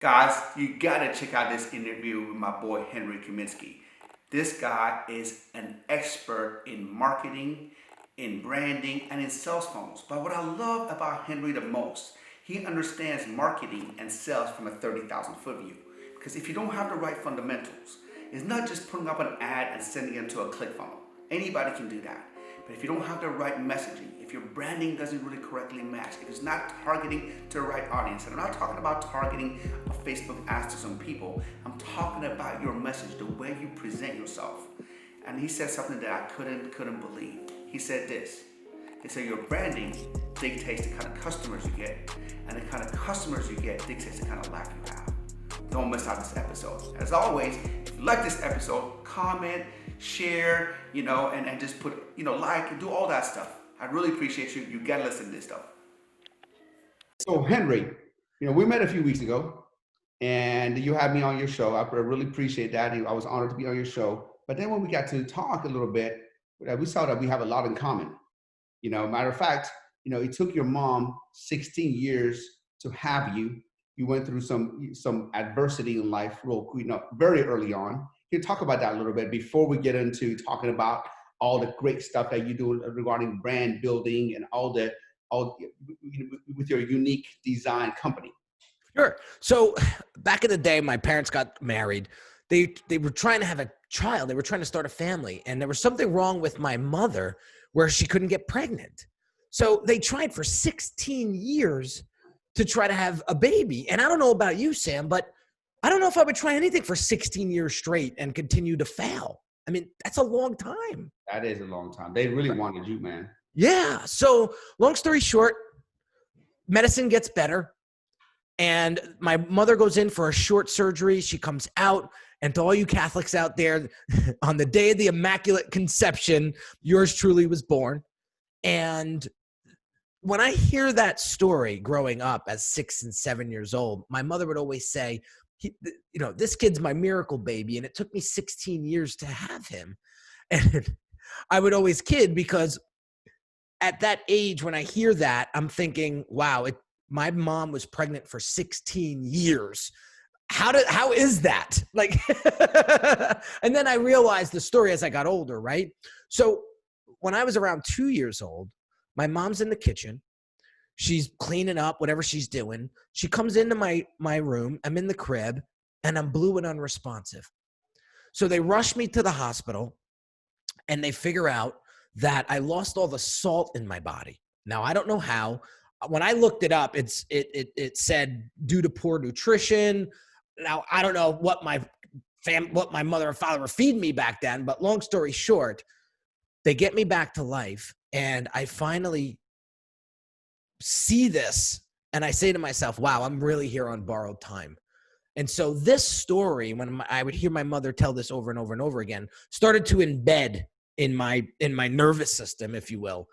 Guys, you gotta check out this interview with my boy Henry Kaminski. This guy is an expert in marketing, in branding, and in sales funnels. But what I love about Henry the most, he understands marketing and sales from a 30,000 foot view. Because if you don't have the right fundamentals, it's not just putting up an ad and sending it to a click funnel. Anybody can do that. But if you don't have the right messaging, if your branding doesn't really correctly match, if it's not targeting to the right audience, and I'm not talking about targeting a Facebook ads to some people, I'm talking about your message, the way you present yourself. And he said something that I couldn't believe. He said this. He said your branding dictates the kind of customers you get, and the kind of customers you get dictates the kind of life you have. Don't miss out this episode. As always, if you like this episode, comment, share, and just put, like and do all that stuff. I really appreciate you. You gotta listen to this stuff. So Henry, we met a few weeks ago and you had me on your show. I really appreciate that. I was honored to be on your show. But then when we got to talk a little bit, we saw that we have a lot in common. Matter of fact, it took your mom 16 years to have you. You went through some adversity in life very early on. Can you talk about that a little bit before we get into talking about all the great stuff that you do regarding brand building and all with your Unique Design company? Sure. So back in the day, my parents got married. They were trying to have a child. They were trying to start a family. And there was something wrong with my mother where she couldn't get pregnant. So they tried for 16 years to try to have a baby. And I don't know about you, Sam, but I don't know if I would try anything for 16 years straight and continue to fail. I mean, that's a long time. That is a long time. They really wanted you, man. Yeah. So long story short, medicine gets better. And my mother goes in for a short surgery. She comes out. And to all you Catholics out there, on the day of the Immaculate Conception, yours truly was born. And when I hear that story growing up as 6 and 7 years old, my mother would always say, this kid's my miracle baby. And it took me 16 years to have him. And I would always kid because at that age, when I hear that, I'm thinking, wow, my mom was pregnant for 16 years. How is that? Like, and then I realized the story as I got older, right? So when I was around 2 years old, my mom's in the kitchen. She's cleaning up, whatever she's doing. She comes into my room. I'm in the crib, and I'm blue and unresponsive. So they rush me to the hospital, and they figure out that I lost all the salt in my body. Now, I don't know how. When I looked it up, it said due to poor nutrition. Now, I don't know what my mother and father were feeding me back then, but long story short, they get me back to life. And I finally see this and I say to myself, wow, I'm really here on borrowed time. And so this story, when I would hear my mother tell this over and over and over again, started to embed in my nervous system, if you will.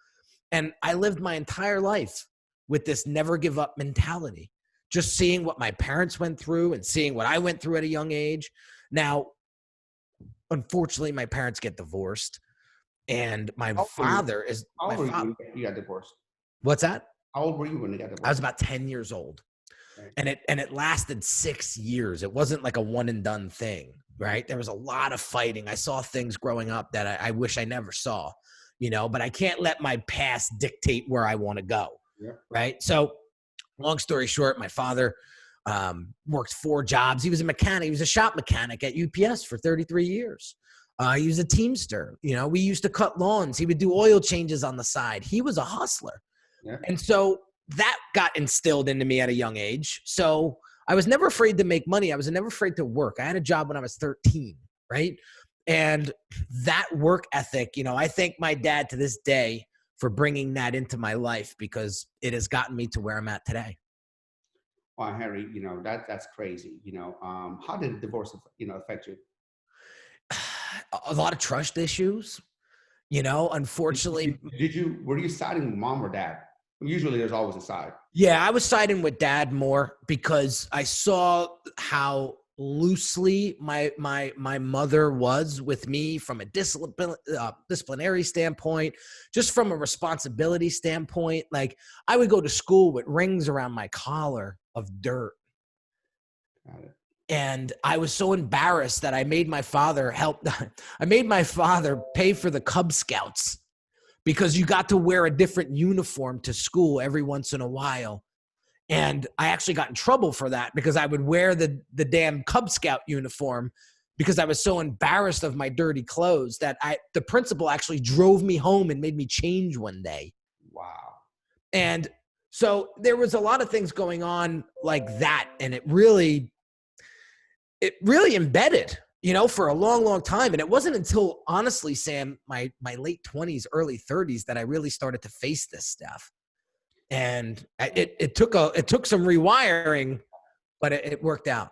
And I lived my entire life with this never give up mentality, just seeing what my parents went through and seeing what I went through at a young age. Now, unfortunately, my parents get divorced. And my father is. How old were you got divorced? What's that? How old were you when you got divorced? I was about 10 years old. Right. And it lasted 6 years. It wasn't like a one and done thing, right? There was a lot of fighting. I saw things growing up that I wish I never saw, but I can't let my past dictate where I want to go. Yeah. Right. So long story short, my father worked 4 jobs. He was a mechanic. He was a shop mechanic at UPS for 33 years. He was a teamster. We used to cut lawns. He would do oil changes on the side. He was a hustler. Yeah. And so that got instilled into me at a young age. So I was never afraid to make money. I was never afraid to work. I had a job when I was 13, right? And that work ethic, I thank my dad to this day for bringing that into my life because it has gotten me to where I'm at today. Well, Harry, that's crazy. How did the divorce, affect you? A lot of trust issues, unfortunately. Were you siding with mom or dad? Usually there's always a side. Yeah, I was siding with dad more because I saw how loosely my mother was with me from a disciplinary standpoint, just from a responsibility standpoint. Like I would go to school with rings around my collar of dirt. And I was so embarrassed that I made my father I made my father pay for the Cub Scouts because you got to wear a different uniform to school every once in a while. And I actually got in trouble for that because I would wear the damn Cub Scout uniform because I was so embarrassed of my dirty clothes that the principal actually drove me home and made me change one day. Wow. And so there was a lot of things going on like that. And it really embedded, for a long, long time. And it wasn't until, honestly, Sam, my late 20s, early 30s that I really started to face this stuff. And it took some rewiring, but it worked out.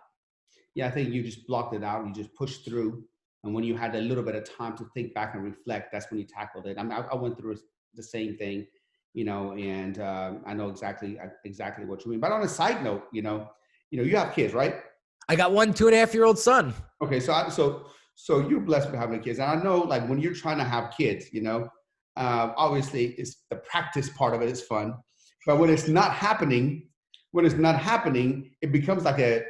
Yeah, I think you just blocked it out. You just pushed through. And when you had a little bit of time to think back and reflect, that's when you tackled it. I mean, I went through the same thing, and I know exactly what you mean. But on a side note, you have kids, right? I got 1 2.5-year-old son. Okay, so you're blessed with having kids. And I know, like, when you're trying to have kids, obviously it's the practice part of it is fun. But when it's not happening, it becomes like a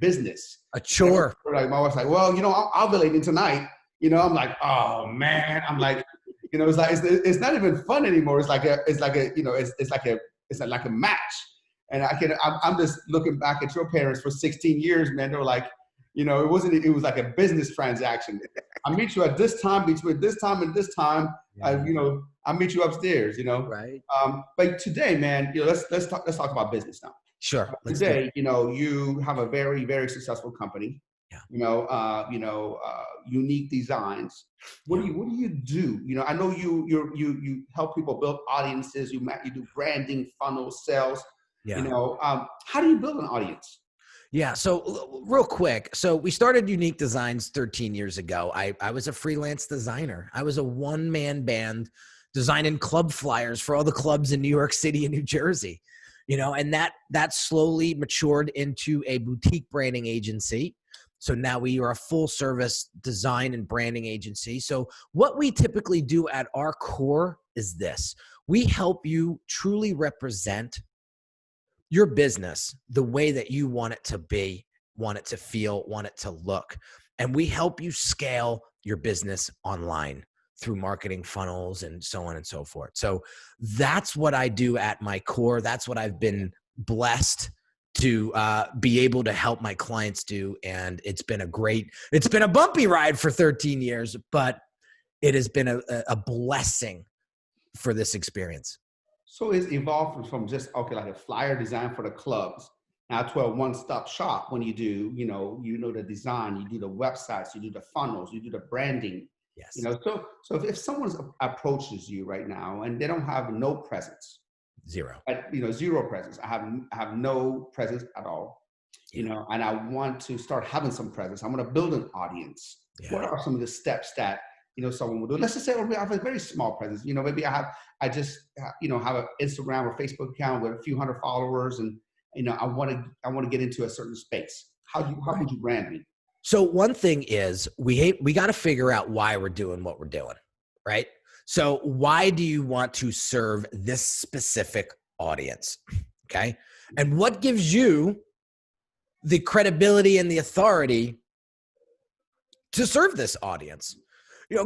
business, a chore. Like my wife's like, well, I'm ovulating tonight. I'm like, oh man, I'm like, it's like it's not even fun anymore. It's like a match. And I'm just looking back at your parents for 16 years, man. They were like, it was like a business transaction. I meet you at this time, between this time and this time. Yeah. I meet you upstairs, Right. But today, man, let's talk about business now. Sure. Today, you have a very, very successful company. Yeah. Unique Designz. What do you do? I know you help people build audiences. You do branding, funnels, sales. Yeah. How do you build an audience? Yeah. So real quick. So we started Unique Designz 13 years ago. I was a freelance designer. I was a one-man band designing club flyers for all the clubs in New York City and New Jersey, and that slowly matured into a boutique branding agency. So now we are a full service design and branding agency. So what we typically do at our core is this: we help you truly represent your business the way that you want it to be, want it to feel, want it to look. And we help you scale your business online through marketing funnels and so on and so forth. So that's what I do at my core. That's what I've been blessed to be able to help my clients do. And it's been a bumpy ride for 13 years, but it has been a blessing for this experience. So it's evolved from just, like a flyer design for the clubs now to a one-stop shop when you do, the design, you do the websites, you do the funnels, you do the branding. Yes. So if someone approaches you right now and they don't have no presence, zero presence, I have no presence at all, and I want to start having some presence. I want to build an audience. Yeah. What are some of the steps that someone will do? Let's just say I have a very small presence. Maybe I just have an Instagram or Facebook account with a few hundred followers, and I want to get into a certain space. How would you brand me? So one thing is we got to figure out why we're doing what we're doing, right? So why do you want to serve this specific audience? Okay. And what gives you the credibility and the authority to serve this audience?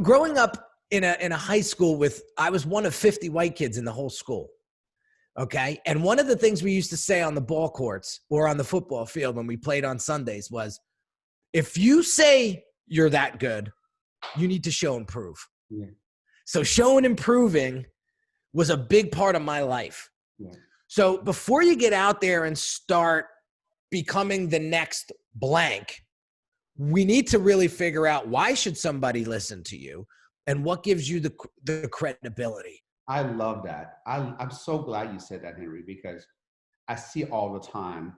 Growing up in a high school I was one of 50 white kids in the whole school. Okay. And one of the things we used to say on the ball courts or on the football field when we played on Sundays was, if you say you're that good, you need to show and prove. Yeah. So showing and proving was a big part of my life. Yeah. So before you get out there and start becoming the next blank, we need to really figure out, why should somebody listen to you and what gives you the credibility? I love that. I'm so glad you said that, Henry, because I see all the time,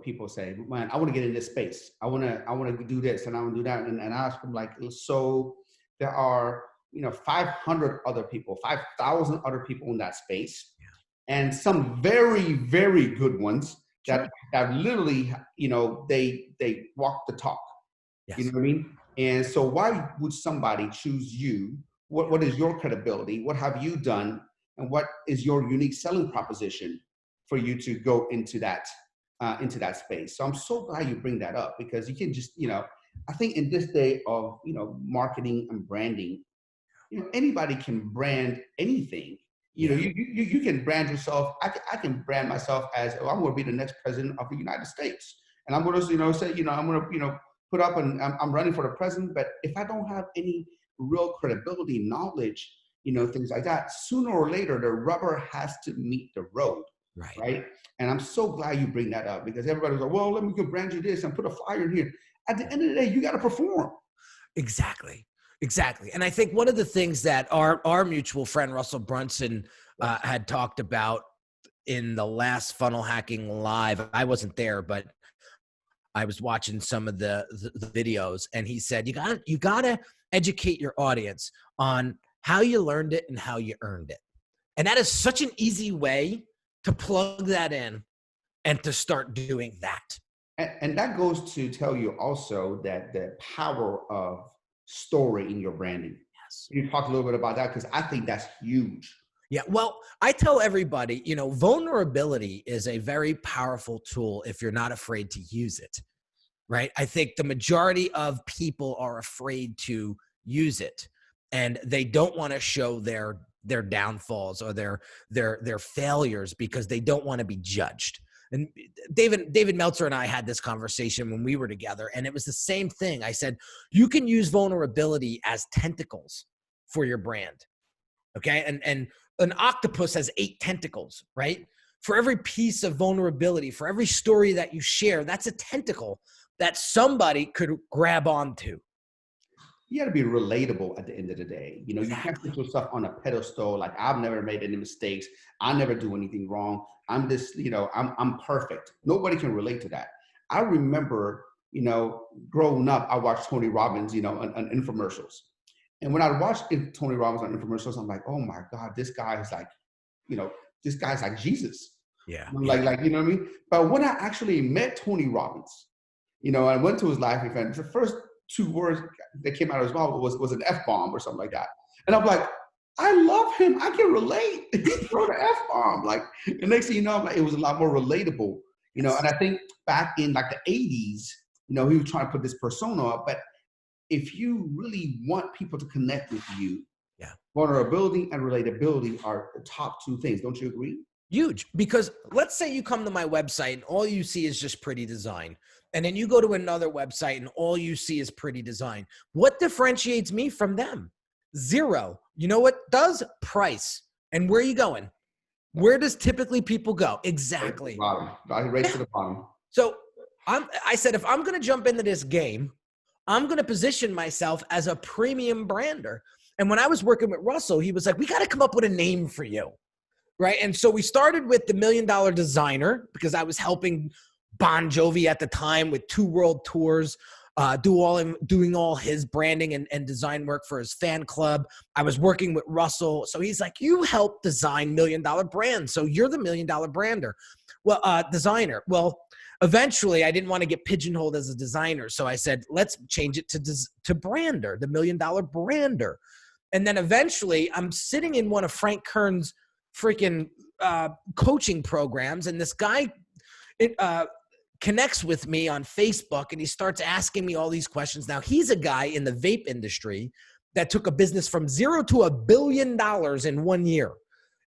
people say, man, I want to get in this space. I want to do this and I want to do that. And I ask them, like, so there are, 500 other people, 5,000 other people in that space. Yeah. And some very, very good ones that literally, they walk the talk. Yes. You know what I mean? And so why would somebody choose you? What is your credibility? What have you done? And what is your unique selling proposition for you to go into that into that space. So I'm so glad you bring that up, because you can just, I think in this day of, marketing and branding, anybody can brand anything. You can brand yourself. I can brand myself as, oh, I'm going to be the next president of the United States. And I'm going to, say, I'm going to, put up and I'm running for the president. But if I don't have any real credibility, knowledge, things like that, sooner or later, the rubber has to meet the road. Right. And I'm so glad you bring that up, because everybody's like, well, let me go brand you this and put a flyer in here. At the end of the day, you got to perform. Exactly. And I think one of the things that our mutual friend, Russell Brunson, had talked about in the last Funnel Hacking Live, I wasn't there, but I was watching some of the videos, and he said, you gotta educate your audience on how you learned it and how you earned it. And that is such an easy way to plug that in and to start doing that. And that goes to tell you also that the power of story in your branding. Yes. You talk a little bit about that, because I think that's huge. Yeah. Well, I tell everybody, vulnerability is a very powerful tool if you're not afraid to use it, right? I think the majority of people are afraid to use it, and they don't want to show their downfalls or their failures because they don't want to be judged. And David Meltzer and I had this conversation when we were together, and it was the same thing. I said, you can use vulnerability as tentacles for your brand. Okay. And an octopus has 8 tentacles, right? For every piece of vulnerability, for every story that you share, that's a tentacle that somebody could grab onto. You got to be relatable at the end of the day. You can't put yourself on a pedestal like, I've never made any mistakes. I never do anything wrong. I'm this, I'm perfect. Nobody can relate to that. I remember, growing up, I watched Tony Robbins, on infomercials. And when I watched Tony Robbins on infomercials, I'm like, oh my God, this guy is like, this guy's like Jesus. Yeah. Like, you know what I mean? But when I actually met Tony Robbins, I went to his live event, the first 2 words that came out of his mouth was an F-bomb or something like that. And I'm like, I love him. I can relate. He threw the F-bomb. Like, the next thing you know, it was a lot more relatable, and I think back in like the 80s, he was trying to put this persona up. But if you really want people to connect with you, vulnerability and relatability are the top 2 things. Don't you agree? Huge. Because let's say you come to my website and all you see is just pretty design. And then you go to another website and all you see is pretty design. What differentiates me from them? Zero. You know what does? Price. And where are you going? Where does typically people go? Exactly. Right to the bottom. So I said, if I'm going to jump into this game, I'm going to position myself as a premium brander. And when I was working with Russell, he was like, we got to come up with a name for you. Right. And so we started with the $1 Million Designer, because I was helping Bon Jovi at the time with 2 world tours, doing all his branding and design work for his fan club. I was working with Russell. So he's like, you help design $1 Million brands. So you're the $1 Million brander. Well, designer. Well, eventually I didn't want to get pigeonholed as a designer. So I said, let's change it to brander, the $1 Million brander. And then eventually I'm sitting in one of Frank Kern's freaking coaching programs. And this guy, connects with me on Facebook, and he starts asking me all these questions. Now, he's a guy in the vape industry that took a business from 0 to $1 billion in 1 year.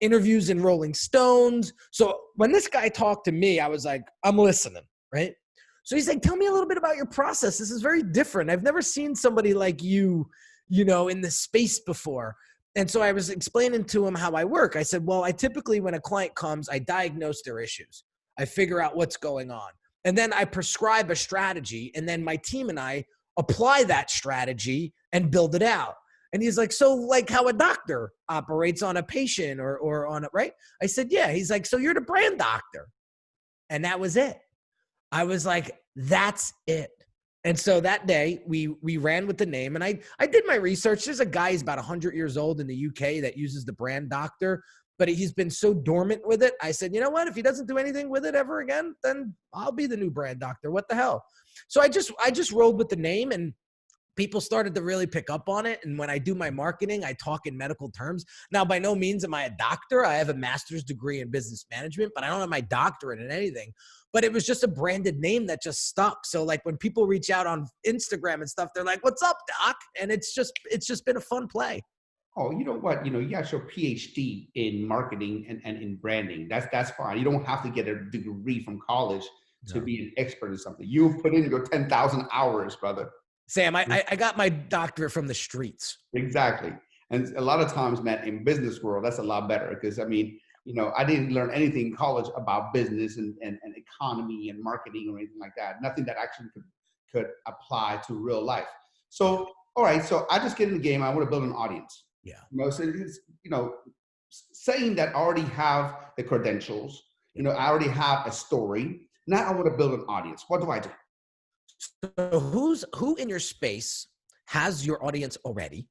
Interviews in Rolling Stones. So when this guy talked to me, I was like, I'm listening, right? So he's like, tell me a little bit about your process. This is very different. I've never seen somebody like you, in this space before. And so I was explaining to him how I work. I said, well, I typically, when a client comes, I diagnose their issues. I figure out what's going on. And then I prescribe a strategy, and then my team and I apply that strategy and build it out. And he's like, so like how a doctor operates on a patient or on a, right? I said, yeah. He's like, so you're the brand doctor. And that was it. I was like, that's it. And so that day we ran with the name, and I did my research. There's a guy, he's about 100 years old in the UK, that uses the brand doctor, but he's been so dormant with it. I said, you know what? If he doesn't do anything with it ever again, then I'll be the new brand doctor. What the hell? So I just rolled with the name, and people started to really pick up on it. And when I do my marketing, I talk in medical terms. Now, by no means am I a doctor. I have a master's degree in business management, but I don't have my doctorate in anything. but it was just a branded name that just stuck. So like when people reach out on Instagram and stuff, they're like, "What's up, Doc?" And it's just been a fun play. Oh, you know what? You got your PhD in marketing and in branding. That's fine. You don't have to get a degree from college to be an expert in something. You put in your 10,000 hours, brother. Sam, I got my doctorate from the streets. Exactly. And a lot of times, man, in business world, that's a lot better because, I mean, I didn't learn anything in college about business and economy and marketing or anything like that. Nothing that actually could apply to real life. So, all right. So I just get in the game. I want to build an audience. Yeah. So it's, saying that I already have the credentials, I already have a story. Now I want to build an audience. What do I do? So who in your space has your audience already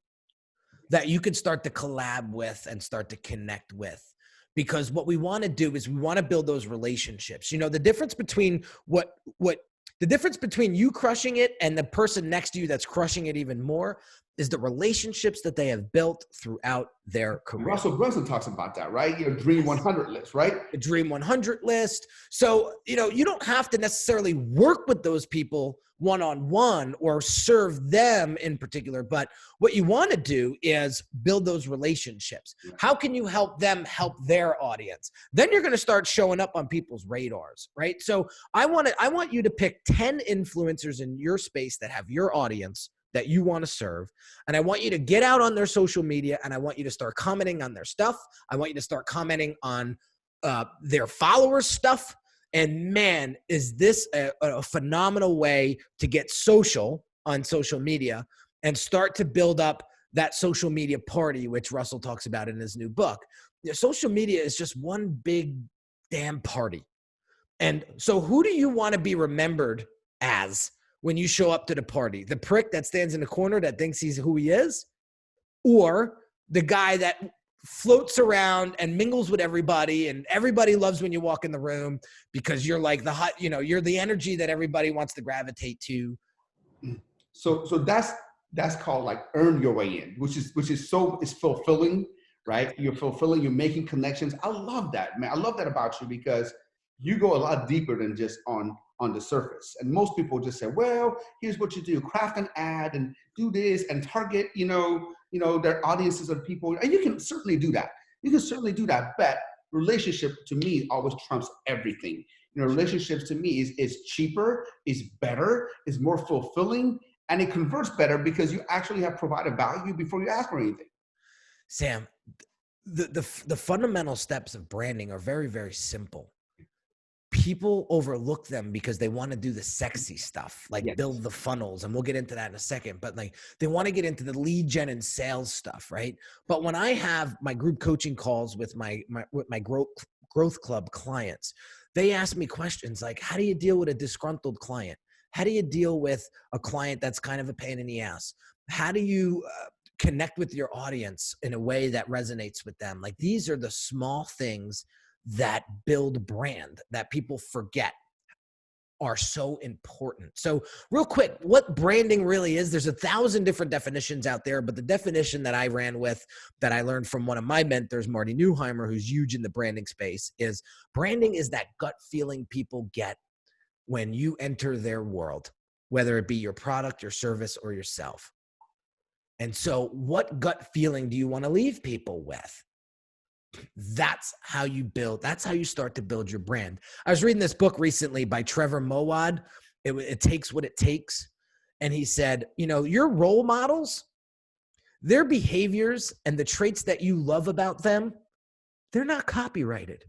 that you can start to collab with and start to connect with? Because what we want to do is we want to build those relationships. The difference between the difference between you crushing it and the person next to you that's crushing it even more is the relationships that they have built throughout their career. Russell Brunson talks about that, right? Your Dream 100 list, right? The Dream 100 list. So, you don't have to necessarily work with those people one-on-one or serve them in particular, but what you want to do is build those relationships. Yeah. How can you help them help their audience? Then you're going to start showing up on people's radars, right? So I want you to pick 10 influencers in your space that have your audience that you want to serve. And I want you to get out on their social media and I want you to start commenting on their stuff. I want you to start commenting on their followers' stuff. And man, is this a phenomenal way to get social on social media and start to build up that social media party, which Russell talks about in his new book. Social media is just one big damn party. And so who do you want to be remembered as when you show up to the party? The prick that stands in the corner that thinks he's who he is? Or the guy that floats around and mingles with everybody and everybody loves when you walk in the room because you're like the hot, you're the energy that everybody wants to gravitate to. So that's called like earn your way in, which is fulfilling, right? You're fulfilling, you're making connections. I love that, man. I love that about you because you go a lot deeper than just on the surface. And most people just say, well, here's what you do, craft an ad and do this and target, their audiences of people. And you can certainly do that. But relationship to me always trumps everything. Relationships to me is cheaper, is better, is more fulfilling, and it converts better because you actually have provided value before you ask for anything. Sam, the fundamental steps of branding are very, very simple. People overlook them because they want to do the sexy stuff, like build the funnels. And we'll get into that in a second, but like they want to get into the lead gen and sales stuff. Right. But when I have my group coaching calls with my growth club clients, they ask me questions like, how do you deal with a disgruntled client? How do you deal with a client that's kind of a pain in the ass? How do you connect with your audience in a way that resonates with them? Like these are the small things that build brand that people forget are so important. So real quick, what branding really is, there's 1,000 different definitions out there, but the definition that I ran with that I learned from one of my mentors, Marty Neuheimer, who's huge in the branding space, is branding is that gut feeling people get when you enter their world, whether it be your product, your service, or yourself. And so what gut feeling do you want to leave people with? That's how you start to build your brand. I was reading this book recently by Trevor Mowad. It Takes What It Takes. And he said, your role models, their behaviors and the traits that you love about them, they're not copyrighted.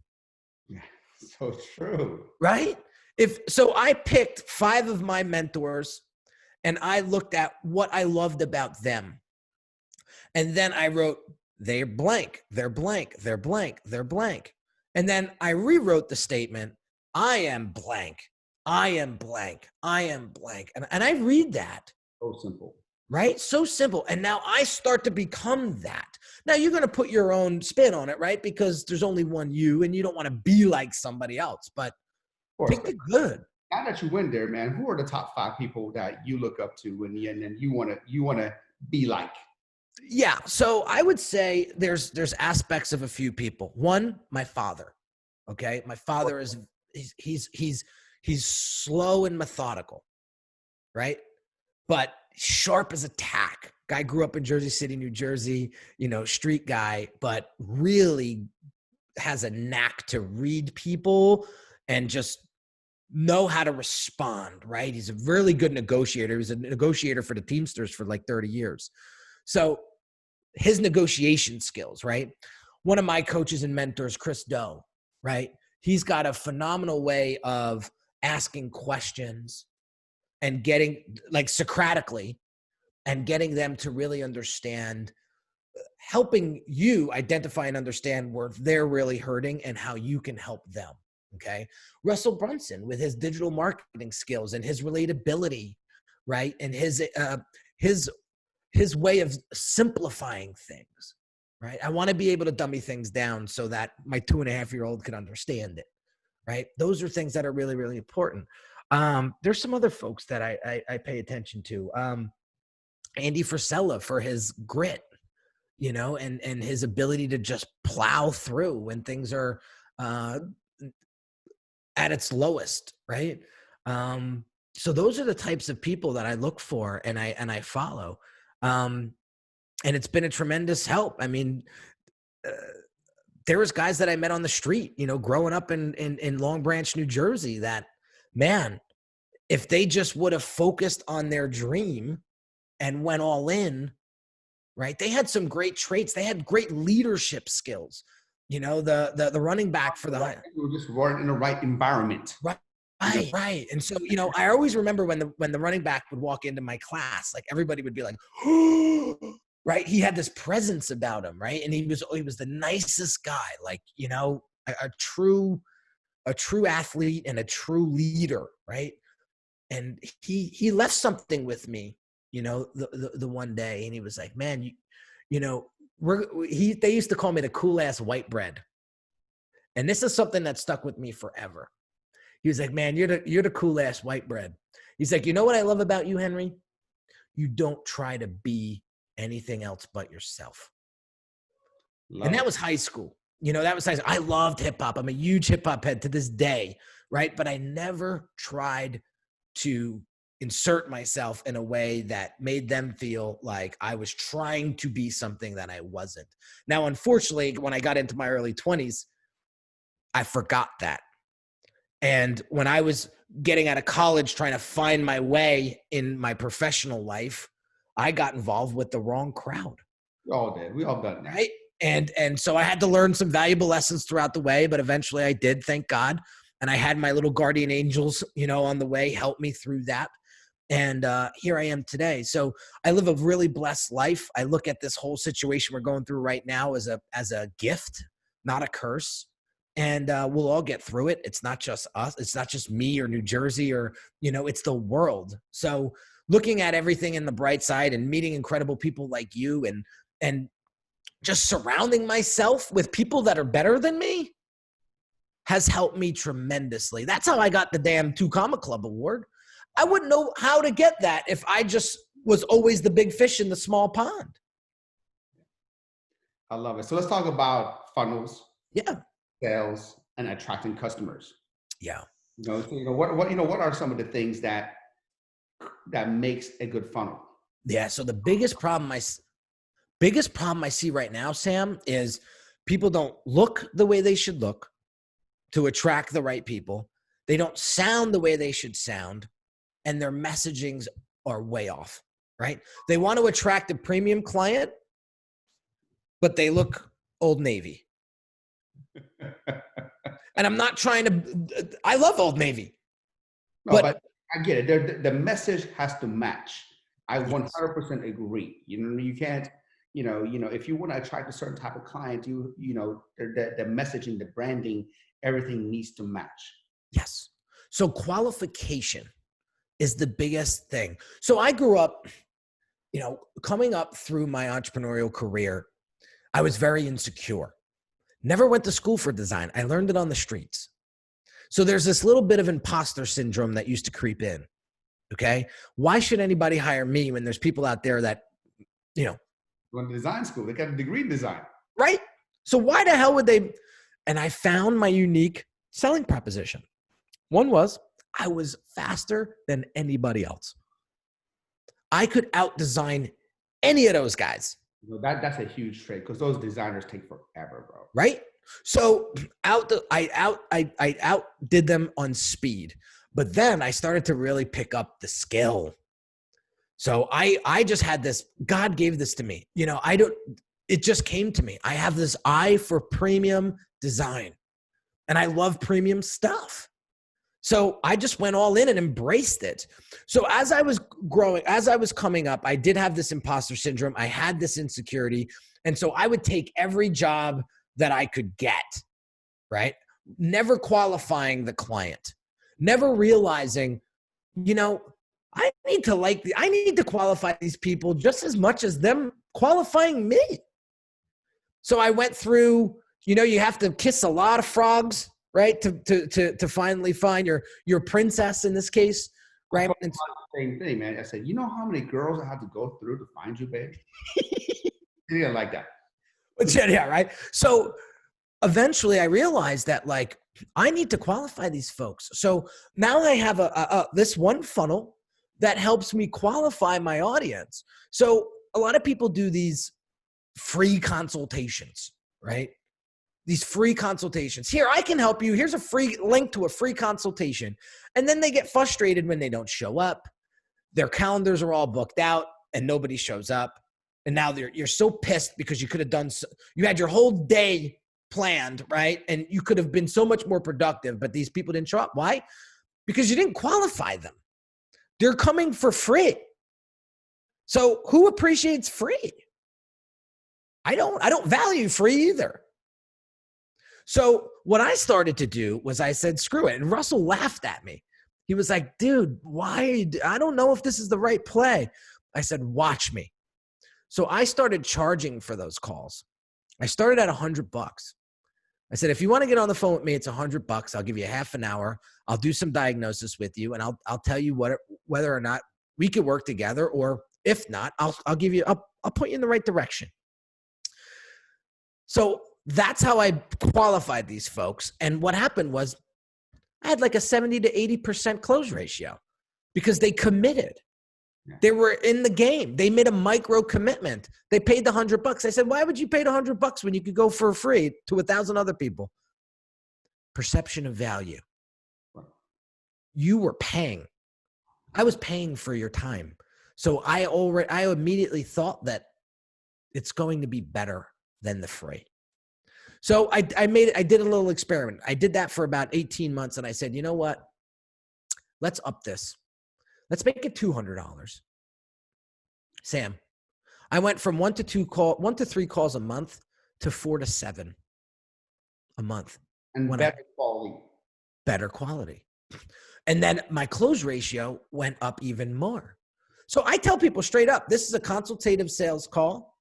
Yeah, so true. Right? So I picked 5 of my mentors and I looked at what I loved about them. And then I wrote, they're blank, they're blank, they're blank, they're blank. And then I rewrote the statement, I am blank, I am blank, I am blank. And I read that. So simple. Right? So simple. And now I start to become that. Now you're going to put your own spin on it, right? Because there's only one you and you don't want to be like somebody else, but pick it good. Now that you went there, man, who are the top 5 people that you look up to and then you want to be like? Yeah. So I would say there's aspects of a few people. One, my father. Okay. My father he's He's slow and methodical, right? But sharp as a tack. Guy grew up in Jersey City, New Jersey, street guy, but really has a knack to read people and just know how to respond, right? He's a really good negotiator. He was a negotiator for the Teamsters for like 30 years. So his negotiation skills, right? One of my coaches and mentors, Chris Doe, right? He's got a phenomenal way of asking questions and getting, like, Socratically, and getting them to really understand, helping you identify and understand where they're really hurting and how you can help them. Okay. Russell Brunson with his digital marketing skills and his relatability, right? And his way of simplifying things, right? I want to be able to dummy things down so that my 2.5-year-old can understand it, right? Those are things that are really, really important. There's some other folks that I pay attention to. Andy Frisella for his grit, and his ability to just plow through when things are at its lowest, right? So those are the types of people that I look for and I follow. And it's been a tremendous help. I mean, there was guys that I met on the street, growing up in Long Branch, New Jersey, that, man, if they just would have focused on their dream and went all in, right? They had some great traits. They had great leadership skills. The running back for the high. You just weren't in the right environment. Right. And so, I always remember when the running back would walk into my class, like, everybody would be like, right? He had this presence about him, right? And he was the nicest guy, like, a true athlete and a true leader, right? And he left something with me, the one day, and he was like, man, they used to call me the cool ass white bread. And this is something that stuck with me forever. He was like, man, you're the cool ass white bread. He's like, you know what I love about you, Henry? You don't try to be anything else but yourself. And that was high school. That was high school. I loved hip hop. I'm a huge hip hop head to this day, right? But I never tried to insert myself in a way that made them feel like I was trying to be something that I wasn't. Now, unfortunately, when I got into my early 20s, I forgot that. And when I was getting out of college, trying to find my way in my professional life, I got involved with the wrong crowd. We all did. We all done that. Right? And so I had to learn some valuable lessons throughout the way, but eventually I did, thank God. And I had my little guardian angels, on the way, help me through that. And here I am today. So I live a really blessed life. I look at this whole situation we're going through right now as a gift, not a curse. And we'll all get through it. It's not just us. It's not just me or New Jersey or, it's the world. So looking at everything in the bright side and meeting incredible people like you and just surrounding myself with people that are better than me has helped me tremendously. That's how I got the damn 2 Comma Club award. I wouldn't know how to get that if I just was always the big fish in the small pond. I love it. So let's talk about funnels. Yeah. Sales and attracting customers. Yeah. What are some of the things that makes a good funnel? Yeah. So the biggest problem I see right now, Sam, is people don't look the way they should look to attract the right people. They don't sound the way they should sound, and their messagings are way off, right? They want to attract a premium client, but they look Old Navy. And I'm not trying to, I love Old Navy. No, but I get it. The message has to match. I 100% agree. You can't, if you want to attract a certain type of client, the messaging, the branding, everything needs to match. Yes. So qualification is the biggest thing. So I grew up, coming up through my entrepreneurial career, I was very insecure. Never went to school for design. I learned it on the streets. So there's this little bit of imposter syndrome that used to creep in. Okay. Why should anybody hire me when there's people out there that, Went to design school, they got a degree in design. Right. So why the hell would they? And I found my unique selling proposition. One was, I was faster than anybody else. I could out-design any of those guys. That's a huge trait because those designers take forever, bro. Right? So I outdid them on speed, but then I started to really pick up the skill. So I just had this, God gave this to me. It just came to me. I have this eye for premium design and I love premium stuff. So I just went all in and embraced it. So as I was growing, as I was coming up, I did have this imposter syndrome. I had this insecurity. And so I would take every job that I could get, right? Never qualifying the client, never realizing, I need to qualify these people just as much as them qualifying me. So I went through, you have to kiss a lot of frogs, right? To finally find your princess in this case, right? Same thing, man. I said, you know how many girls I had to go through to find you, babe? You didn't like that. Yeah, right. So eventually I realized that I need to qualify these folks. So now I have this one funnel that helps me qualify my audience. So a lot of people do these free consultations, right? These free consultations. Here, I can help you. Here's a free link to a free consultation. And then they get frustrated when they don't show up. Their calendars are all booked out and nobody shows up. And now you're so pissed because you could have you had your whole day planned, right? And you could have been so much more productive, but these people didn't show up. Why? Because you didn't qualify them. They're coming for free. So who appreciates free? I don't value free either. So what I started to do was I said, screw it. And Russell laughed at me. He was like, dude, why? I don't know if this is the right play. I said, watch me. So I started charging for those calls. I started at $100. I said, if you want to get on the phone with me, it's $100. I'll give you half an hour. I'll do some diagnosis with you, and I'll tell you whether or not we could work together, or if not, I'll point you in the right direction. So that's how I qualified these folks. And what happened was I had like a 70 to 80% close ratio because they committed. They were in the game. They made a micro commitment. They paid the $100. I said, why would you pay the $100 when you could go for free to 1,000 other people? Perception of value. You were paying. I was paying for your time. So I immediately thought that it's going to be better than the free. So I did a little experiment. I did that for about 18 months. And I said, you know what? Let's up this. Let's make it $200. Sam, I went from 1 to 3 calls a month to 4 to 7 a month. And better quality. Better quality. And then my close ratio went up even more. So I tell people straight up, this is a consultative sales call.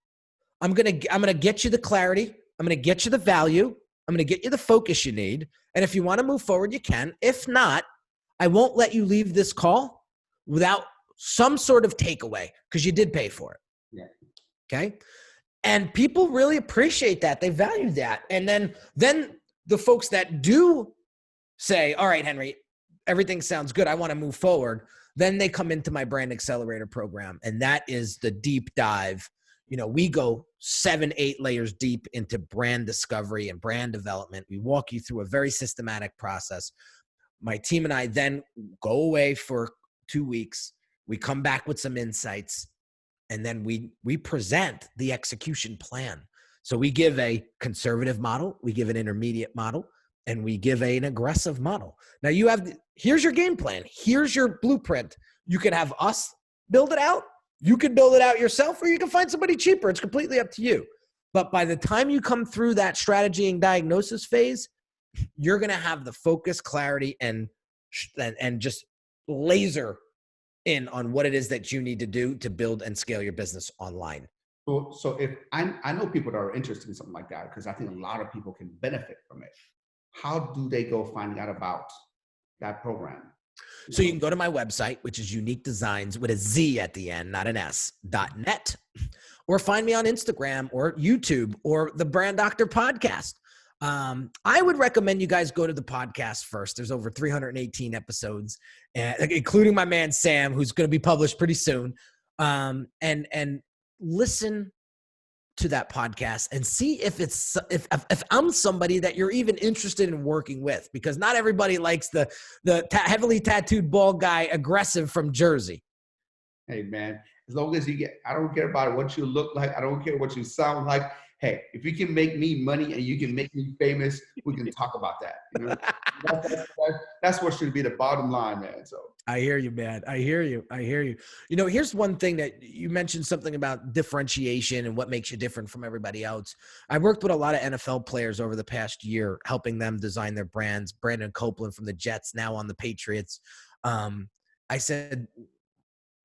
I'm going to get you the clarity. I'm going to get you the value. I'm going to get you the focus you need. And if you want to move forward, you can. If not, I won't let you leave this call without some sort of takeaway because you did pay for it. Yeah. Okay. And people really appreciate that. They value that. And then the folks that do say, all right, Henry, everything sounds good. I want to move forward. Then they come into my brand accelerator program. And that is the deep dive. We go 7-8 layers deep into brand discovery and brand development. We walk you through a very systematic process. My team and I then go away for 2 weeks. We come back with some insights, and then we present the execution plan. So we give a conservative model, we give an intermediate model, and we give an aggressive model. Now here's your game plan. Here's your blueprint. You can have us build it out. You can build it out yourself, or you can find somebody cheaper. It's completely up to you. But by the time you come through that strategy and diagnosis phase, you're going to have the focus, clarity, and just laser in on what it is that you need to do to build and scale your business online. So if I know people that are interested in something like that, because I think a lot of people can benefit from it. How do they go find out about that program? So you can go to my website, which is Unique Designz with a Z at the end, not an S, .net, or find me on Instagram or YouTube or the Brand Doctor podcast. I would recommend you guys go to the podcast first. There's over 318 episodes, including my man Sam, who's going to be published pretty soon. And listen to that podcast and see if if I'm somebody that you're even interested in working with, because not everybody likes the heavily tattooed bald guy, aggressive from Jersey. Hey man, as long as I don't care about what you look like. I don't care what you sound like. Hey, if you can make me money and you can make me famous, we can talk about that. You know? That's what should be the bottom line, man. So I hear you, man. I hear you. You know, here's one thing that you mentioned, something about differentiation and what makes you different from everybody else. I worked with a lot of NFL players over the past year, helping them design their brands. Brandon Copeland from the Jets, now on the Patriots. I said,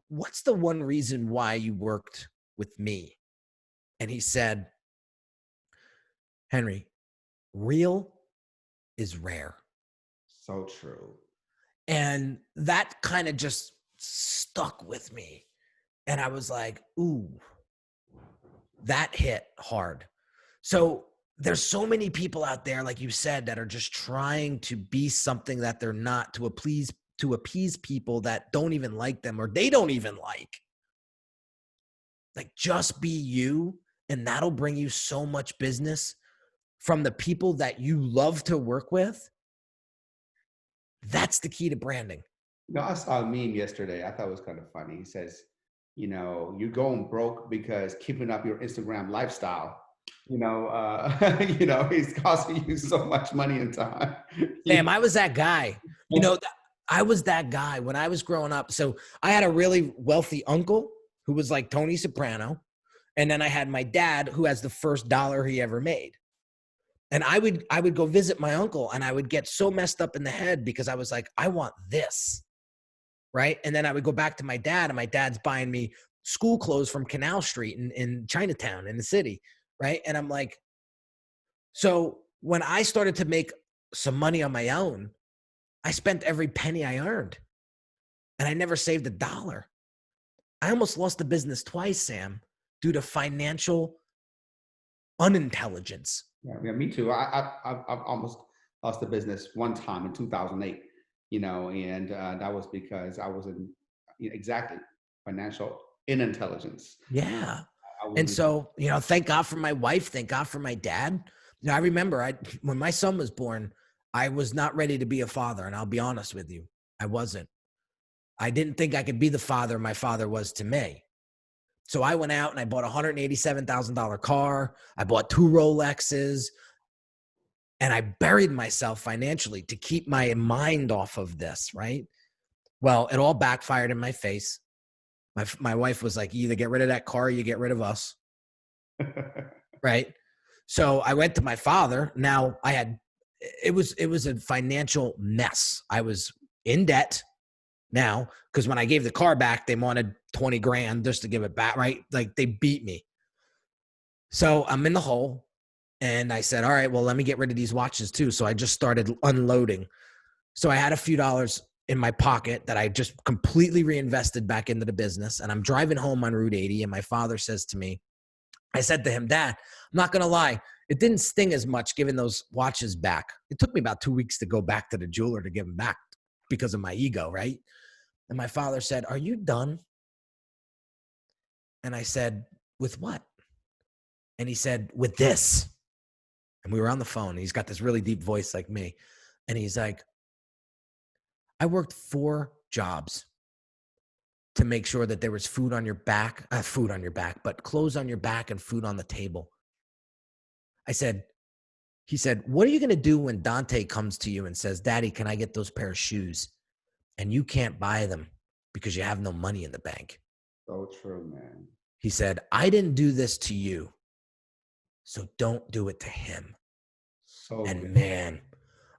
what's the one reason why you worked with me? And he said, Henry, real is rare. So true. And that kind of just stuck with me. And I was like, ooh, that hit hard. So there's so many people out there, like you said, that are just trying to be something that they're not, to appease people that don't even like them, or they don't even like. Like, just be you, and that'll bring you so much business from the people that you love to work with. That's the key to branding. You know, I saw a meme yesterday. I thought it was kind of funny. He says, you know, you're going broke because keeping up your Instagram lifestyle, you know, it's costing you so much money and time. Damn, I was that guy. You know, I was that guy when I was growing up. So I had a really wealthy uncle who was like Tony Soprano. And then I had my dad, who has the first dollar he ever made. And I would go visit my uncle, and I would get so messed up in the head because I was like, I want this, right? And then I would go back to my dad, and my dad's buying me school clothes from Canal Street in Chinatown in the city, right? And I'm like, so when I started to make some money on my own, I spent every penny I earned, and I never saved a dollar. I almost lost the business twice, Sam, due to financial unintelligence. Yeah, me too. I've almost lost the business one time in 2008, you know, and that was because I was in exactly financial inintelligence. Yeah. And so, you know, thank God for my wife. Thank God for my dad. You know, I remember when my son was born, I was not ready to be a father. And I'll be honest with you, I wasn't. I didn't think I could be the father my father was to me. So I went out and I bought a $187,000 car. I bought 2 Rolexes, and I buried myself financially to keep my mind off of this, right? Well, it all backfired in my face. My wife was like, you either get rid of that car or you get rid of us, right? So I went to my father. Now it was a financial mess. I was in debt now, because when I gave the car back, they wanted 20 grand just to give it back, right? Like, they beat me. So I'm in the hole, and I said, all right, well, let me get rid of these watches too. So I just started unloading. So I had a few dollars in my pocket that I just completely reinvested back into the business. And I'm driving home on Route 80, and my father says to me, I said to him, Dad, I'm not going to lie, it didn't sting as much giving those watches back. It took me about 2 weeks to go back to the jeweler to give them back because of my ego, right? And my father said, are you done? And I said, with what? And he said, with this. And we were on the phone. He's got this really deep voice like me. And he's like, I worked 4 jobs to make sure that there was food on your back, but clothes on your back and food on the table. He said, what are you going to do when Dante comes to you and says, Daddy, can I get those pair of shoes? And you can't buy them because you have no money in the bank. So true, man. He said, I didn't do this to you, so don't do it to him. Man,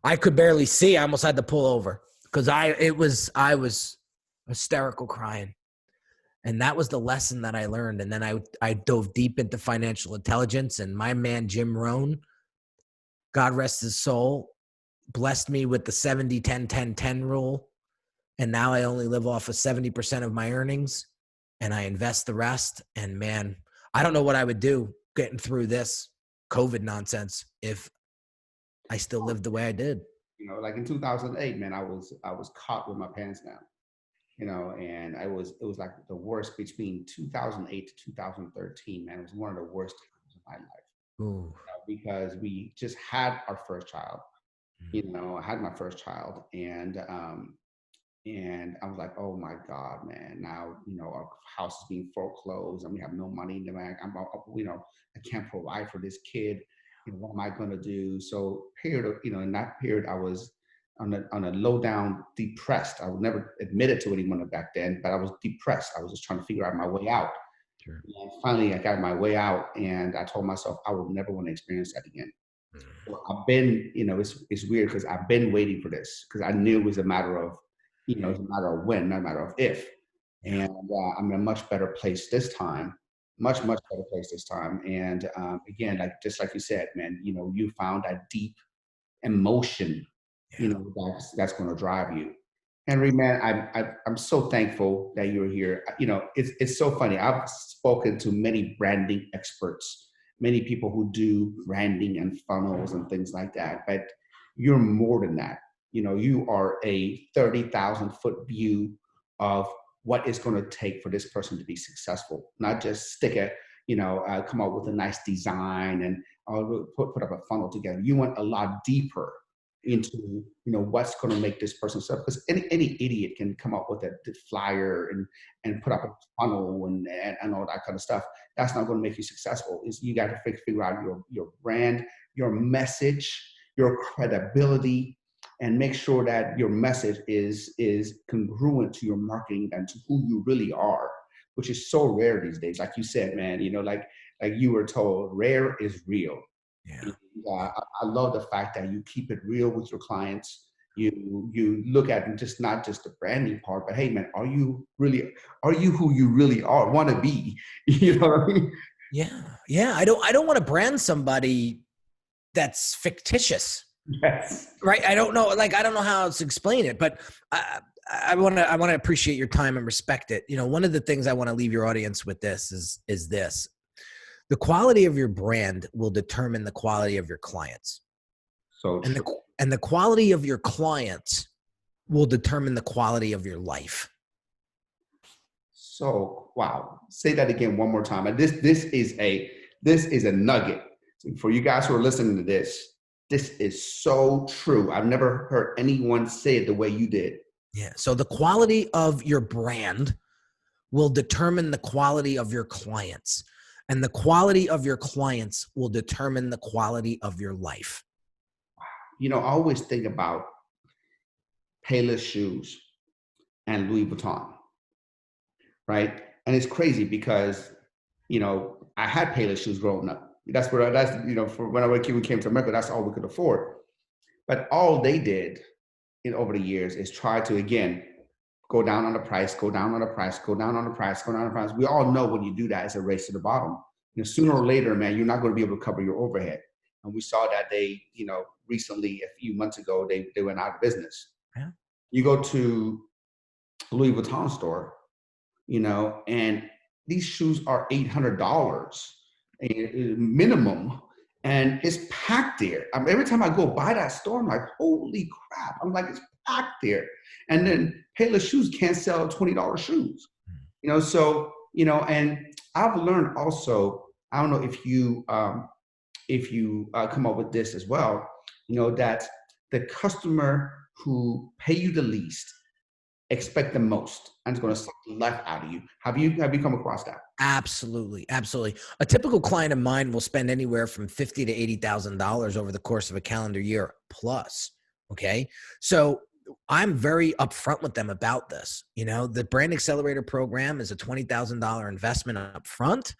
I could barely see. I almost had to pull over because I was hysterical crying. And that was the lesson that I learned. And then I dove deep into financial intelligence, and my man, Jim Rohn, God rest his soul, blessed me with the 70-10-10-10 rule. And now I only live off of 70% of my earnings, and I invest the rest. And man, I don't know what I would do getting through this COVID nonsense if I still lived the way I did. You know, like in 2008, man, I was caught with my pants down. You know, and it was like the worst between 2008 to 2013, man. It was one of the worst times of my life. Ooh. Because we just had our first child. Mm. You know, I had my first child, and I was like, oh my God, man! Now, you know, our house is being foreclosed, and we have no money in the bank. You know, I can't provide for this kid. You know, what am I going to do? So, in that period, I was on a low down depressed. I would never admit it to anyone back then, but I was depressed. I was just trying to figure out my way out. Sure. And finally, I got my way out, and I told myself I would never want to experience that again. Mm. So I've been, you know, it's weird because I've been waiting for this because I knew it was a matter of, you know, it's a matter of when, not a matter of if. Yeah. And I'm in a much better place this time, much better place this time. And again, like just like you said, man, you know, you found that deep emotion, you Yeah. know, that's going to drive you. Henry, man, I'm so thankful that you're here. You know, it's so funny. I've spoken to many branding experts, many people who do branding and funnels and things like that, but you're more than that. You know, you are a 30,000-foot view of what it's going to take for this person to be successful, not just stick it, you know, come up with a nice design and put up a funnel together. You went a lot deeper into, you know, what's going to make this person successful, because any idiot can come up with a flyer and put up a funnel and all that kind of stuff. That's not going to make you successful. Is you got to figure out your brand, your message, your credibility, and make sure that your message is congruent to your marketing and to who you really are, which is so rare these days. Like you said, man, you know, like you were told, rare is real. Yeah. I love the fact that you keep it real with your clients. You look at just not just the branding part, but hey, man, are you who you really are, want to be? You know what I mean? Yeah. Yeah. I don't want to brand somebody that's fictitious. Yes. Right. I don't know. Like, I don't know how else to explain it, but I want to appreciate your time and respect it. You know, one of the things I want to leave your audience with is this: the quality of your brand will determine the quality of your clients. So And true. the quality of your clients will determine the quality of your life. So wow. Say that again one more time. And this is a nugget for you guys who are listening to this. This is so true. I've never heard anyone say it the way you did. Yeah. So the quality of your brand will determine the quality of your clients, and the quality of your clients will determine the quality of your life. You know, I always think about Payless shoes and Louis Vuitton, right? And it's crazy because, you know, I had Payless shoes growing up. That's you know, for when we came to America, that's all we could afford. But all they did over the years is try to, again, go down on the price, go down on the price, go down on the price, go down on the price. We all know when you do that, it's a race to the bottom. You know, sooner or later, man, you're not going to be able to cover your overhead. And we saw that they, you know, recently, a few months ago, they went out of business. Yeah. You go to Louis Vuitton store, you know, and these shoes are $800 minimum, and it's packed there. I mean, every time I go by that store, I'm like, holy crap! I'm like, it's packed there. And then Payless shoes can't sell $20 shoes, you know. So you know, and I've learned also. I don't know if you come up with this as well. You know that the customer who pay you the least expect the most and it's going to suck the life out of you. Have you come across that? Absolutely. Absolutely. A typical client of mine will spend anywhere from $50,000 to $80,000 over the course of a calendar year plus. Okay. So I'm very upfront with them about this. You know, the Brand Accelerator program is a $20,000 investment up front.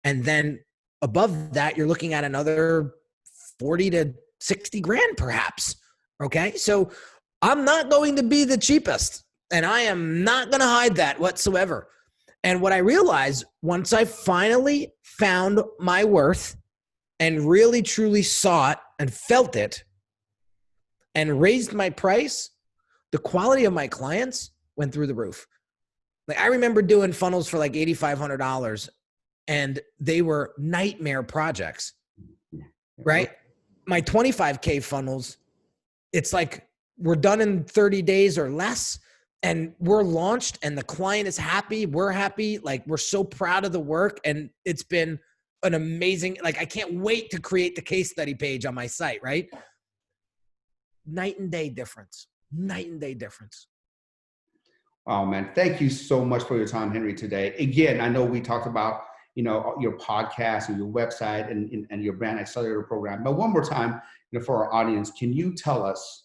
And then above that, you're looking at another 40 to 60 grand perhaps. Okay. So I'm not going to be the cheapest, and I am not going to hide that whatsoever. And what I realized once I finally found my worth and really truly saw it and felt it and raised my price, the quality of my clients went through the roof. Like, I remember doing funnels for like $8,500, and they were nightmare projects, right? my 25K funnels, it's like we're done in 30 days or less, and we're launched and the client is happy. We're happy. Like, we're so proud of the work, and it's been an amazing, like, I can't wait to create the case study page on my site, right? Night and day difference. Night and day difference. Oh man, thank you so much for your time, Henry, today. Again, I know we talked about, your podcast and your website and your brand accelerator program, but one more time, for our audience, can you tell us,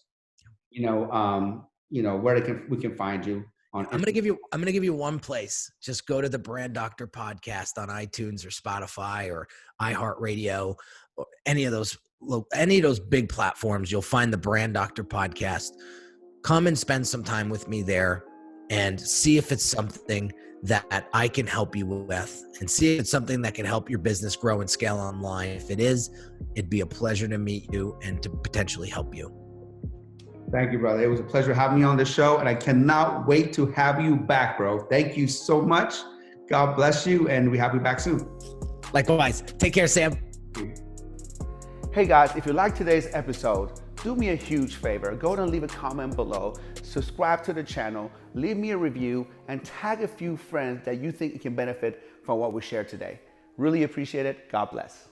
where we can find you on? I'm gonna give you one place. Just go to the Brand Doctor podcast on iTunes or Spotify or iHeartRadio or any of those big platforms. You'll find the Brand Doctor podcast. Come and spend some time with me there and see if it's something that I can help you with, and see if it's something that can help your business grow and scale online. If it is, it'd be a pleasure to meet you and to potentially help you. Thank you, brother. It was a pleasure having you on the show, and I cannot wait to have you back, bro. Thank you so much. God bless you, and we have you back soon. Likewise. Take care, Sam. Hey guys, if you like today's episode, do me a huge favor. Go ahead and leave a comment below, subscribe to the channel, leave me a review, and tag a few friends that you think can benefit from what we shared today. Really appreciate it. God bless.